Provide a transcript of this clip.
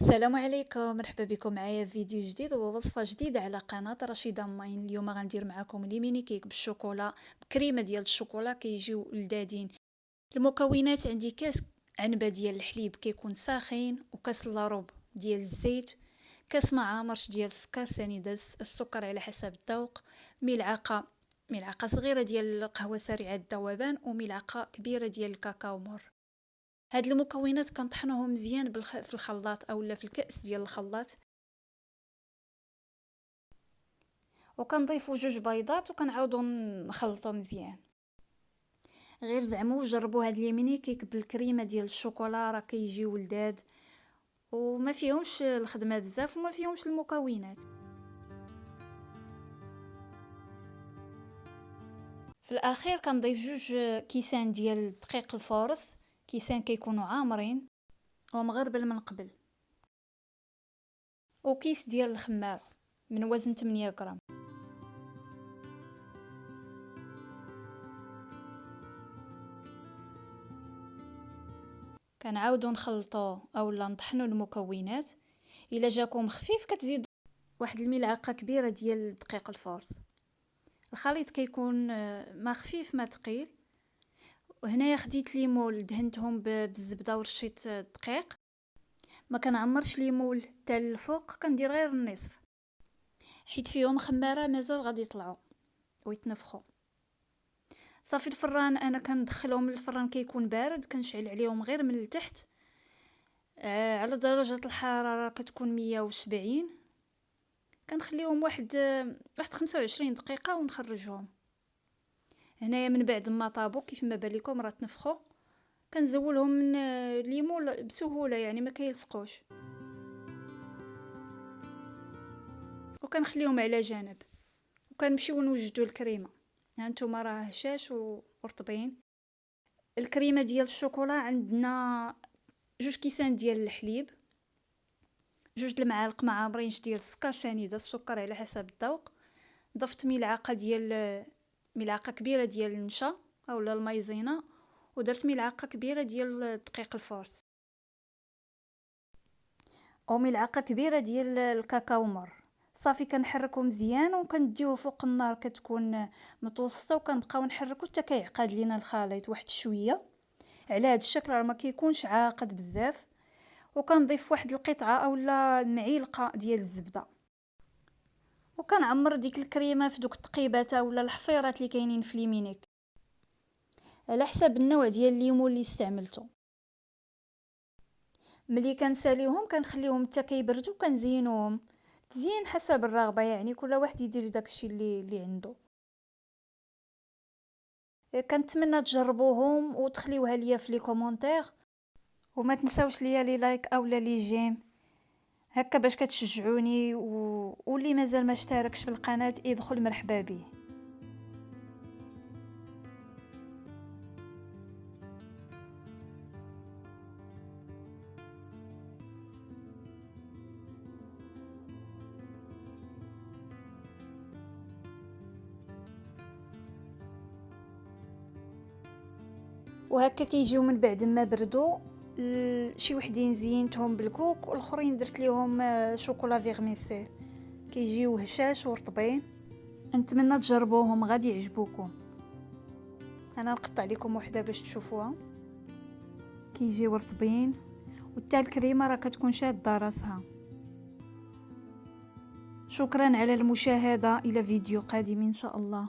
السلام عليكم، مرحبا بكم معايا في فيديو جديد ووصفة جديدة على قناة رشيدة ماين. اليوم غندير معكم لي ميني كيك بالشوكولا بكريمة ديال الشوكولا كيجيو لذاذين. المكونات عندي كاس عنبة ديال الحليب كيكون ساخن، وكاس لاروب ديال الزيت، كاس ما عامرش ديال السكر ثاني داز السكر على حسب الذوق، ملعقة صغيرة ديال القهوة سريعة الذوبان، وملعقة كبيرة ديال الكاكاو مور. هاد المكونات كنطحنوهم مزيان في الخلاط اولا في الكأس ديال الخلاط، وكنضيفوا 2 بيضات وكنعاودوا نخلطوا مزيان. غير زعموا جربوا هاد اليميني كيك بالكريمه ديال الشوكولا، راه كيجيو لذاذ وما فيهمش الخدمه بزاف وما فيهمش المكونات. في الاخير كنضيف 2 كيسان ديال الدقيق الفورص، كيسان كيكونوا عامرين ومغربل من قبل، وكيس ديال الخمار من وزن 8 غرام. كنعاودو نخلطو اولا نطحنو المكونات. الا جاكم خفيف كتزيدوا واحد الملعقه كبيره ديال الدقيق الفورس. الخليط كيكون ما خفيف ما ثقيل. وهنايا خديت ليمون دهنتهم بالزبده ورشيت دقيق. ما كنعمرش ليمون حتى الفوق، كندير غير النصف حيت فيهم خماره مازال غادي يطلعوا ويتنفخوا. صافي الفران انا كندخلهم للفران كيكون بارد، كنشعل عليهم غير من التحت على درجه الحراره كتكون 170. كنخليهم واحد 25 دقيقه ونخرجهم. هنايا من بعد ما طابو كيف ما بان لكم راه تنفخوا، كنزولهم من الليمون بسهوله، يعني ما كيلصقوش، وكنخليهم على جنب. وكنمشيو نوجدوا الكريمه. ها نتوما راه هشاش ورطبين. الكريمه ديال الشوكولا عندنا 2 كيسان ديال الحليب، 2 المعالق معامرين ديال السكر سنيده السكر على حسب الذوق. ضفت ملعقه كبيره ديال النشا اولا المايزينا، ودرت ملعقه كبيره ديال الدقيق الفورس، وملعقه كبيره ديال الكاكاو مر. صافي كنحركو مزيان وكنديوه فوق النار كتكون متوسطه، وكنبقاو نحركو حتى كيعقد لينا الخليط واحد شويه. على هذا الشكل راه ما كيكونش عاقد بزاف. وكنضيف واحد القطعه اولا معلقه ديال الزبده، وكنعمر ديك الكريمه في دوك التقيبات اولا الحفيرات اللي كاينين في ليمينيك على حسب النوع ديال الليمون اللي استعملته. ملي كنساليوهم كنخليهم حتى كيبردوا، كنزينوهم تزيين حسب الرغبه، يعني كل واحد يدير داكشي اللي عنده. كنتمنى تجربوهم وتخليوها ليا في لي كومونتير، وما تنساوش ليا لي لايك اولا لي جيم هكا باش كتشجعوني، واللي مازال ما اشتركش في القناه يدخل مرحبا به. وهكا كيجيو من بعد ما بردوا. شي وحدين زينتهم بالكوك والاخرين درت ليهم شوكولا فيغميسيل، كيجيو هشاش ورطبين. نتمنى تجربوهم غادي يعجبوكم. انا نقطع لكم وحده باش تشوفوها. كيجيو رطبين وحتى الكريمه راه كتكون شاده راسها. شكرا على المشاهده، الى فيديو قادم ان شاء الله.